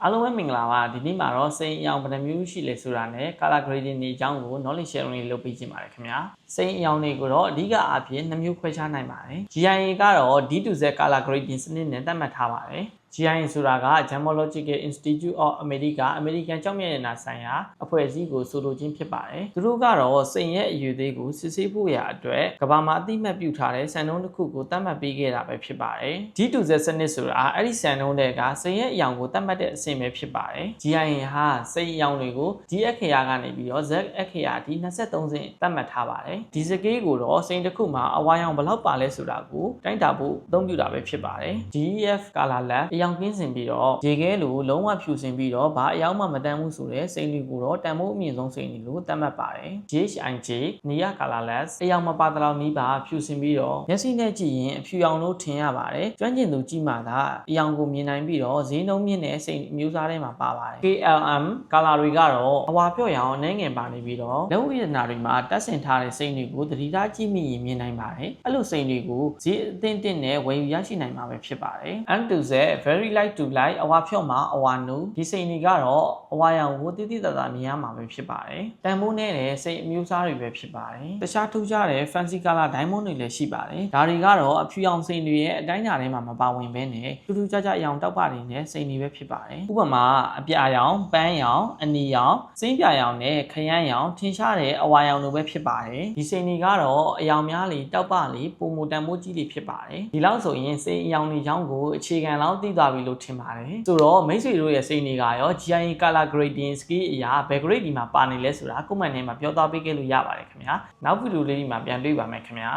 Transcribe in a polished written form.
အားလုံးပဲမင်္ဂလာပါဒီနေ့မှာတော့စိန်အယောင်ဘယ်နှမျိုးရှိလဲဆိုတာနဲ့ color grading တွေအကြောင်းကို knowledge sharing လေးလုပ်ပေးချင်ပါတယ်ခင်ဗျာစိန်အယောင်တွေကိုတော့အဓိကအားဖြင့်2မျိုးခွဲခြားနိုင်ပါတယ် GIA ကတော့ D2Z color grading စနစ်နဲ့သတ်မှတ်ထားပါတယ် GIA ဆိုတာက Gemological Institute of America အမေရိကန်ကျောက်မျက်ရတနာဆိုင်ရာအဖွဲ့အစည်းကိုဆိုလိုခြင်းဖြစ်ပါတယ်သူတို့ကတော့စိန်ရဲ့အယူသေးကိုစစ်ဆေးဖို့ရအတွက်ကမ္ဘာမှာအသိမှတ်ပြုထားတဲ့စံနှုန်းတစ်ခုကိုသတ်မှတ်ပေးခဲ့တာပဲဖြစ်ပါတယ် D2Z စနစ်ဆိုတာအဲ့ဒီစံနှုန်းတွေကစိန်ရဲ့အယောင်ကိုသတ်မှတ်တဲ့အဆင့်ပဲဖြစ်ပါတယ် GIA ဟာစိန်အယောင်တွေကို D အခရာကနေပြီးတော့ Z အခရာအထိ23ဆင့်သတ်မှတ်ထားပါတယ်ဒီစကေးကိုတော့စိန်တစ်ခုမှာအဝါရောင်ဘယ်လောက်ပါလဲဆိုတာကိုတိုင်းတာဖို့အသုံးပြုတာပဲဖြစ်ပါတယ် DEF Color Lab အယောင်ကင်းစင်ပြီးတော့ရေခဲလိုလုံးဝဖြူစင်ပြီးတော့ဘာအယောင်မှမတန်ဘူးဆိုတဲ့စိန်တွေကိုတော့တန်ဖိုးအမြင့်ဆုံးစိန်တွေလို့သတ်မှတ်ပါတယ် GHIJ NIA Color Lab အယောင်မပါတလောက်နီးပါဖြူစင်ပြီးတော့မျက်စိနဲ့ကြည့်ရင်အဖြူရောင်လို့ထင်ရပါတယ်ကျွမ်းကျင်သူကြည့်မှသာအယောင်ကိုမြင်နိုင်ပြီးတော့ဈေးနှုန်းမြင့်တဲ့စိန်အမျိုးအစားတွေမှာပါပါတယ် KLM Color တွေကတော့အဝါပြော့ရောင်အနေငယ်ပါနေပြီးတော့လက်ဝိရတနာတွေမှာတက်ဆင်ထားတဲ့စိန်တွေကိုသတိထားကြည့်မိရင်မြင်နိုင်ပါတယ်အဲ့လိုစိန်တွေကိုဈေးအသင့်တနဲ့ဝယ်ယူရရှိနိုင်မှာပဲဖြစ်ပါတယ် M2Z Very Light to Light အဝါဖြော့မှာအဝါနုဒီစိန်တွေကတော့အဝါရောင်ကိုတိတိတသာမြင်ရမှာပဲဖြစ်ပါတယ်တန်ဖိုးနဲ့တဲ့စိန်အမျိုးအစားတွေပဲဖြစ်ပါတယ်တခြားထူးခြားတဲ့ Fancy Color Diamond တွေလည်းရှိပါတယ်ဒါတွေကတော့အဖြူရောင်စိန်တွေရဲ့အတိုင်းအတာထဲမှာမပါဝင်ဘဲနဲ့ထူးထူးခြားခြားအရောင်တောက်ပတွေနဲ့စိန်တွေပဲဖြစ်ပါတယ်ဥပမာအပြာရောင်ပန်းရောင်အနီရောင်စိမ်းပြာရောင်နဲ့ခရမ်းရောင်ထင်ရှားတဲ့အဝါရောင်တို့ပဲဖြစ်ပါတယ်ဒီစိန်တွေကတော့အရောင်များလေတောက်ပလေပုံမတန်ဖိုးကြီးတွေဖြစ်ပါတယ်ဒီလောက်ဆိုရင်စိန်အရောင်တွေချောင်းကိုအခြေခံလောက်သိသွားပြီလို့ထင်ပါတယ်ဆိုတော့မိတ်ဆွေတို့ရဲ့စိန်တွေကရော GIA Color Grading Skill အရာဘယ် grade ဒီမှာပါနေလဲဆိုတာ comment ထဲမှာပြောသွားပေးခဲ့လို့ရပါတယ်ခင်ဗျာနောက်ဗီဒီယိုလေးဒီမှာပြန်တွေ့ပါမယ်ခင်ဗျာ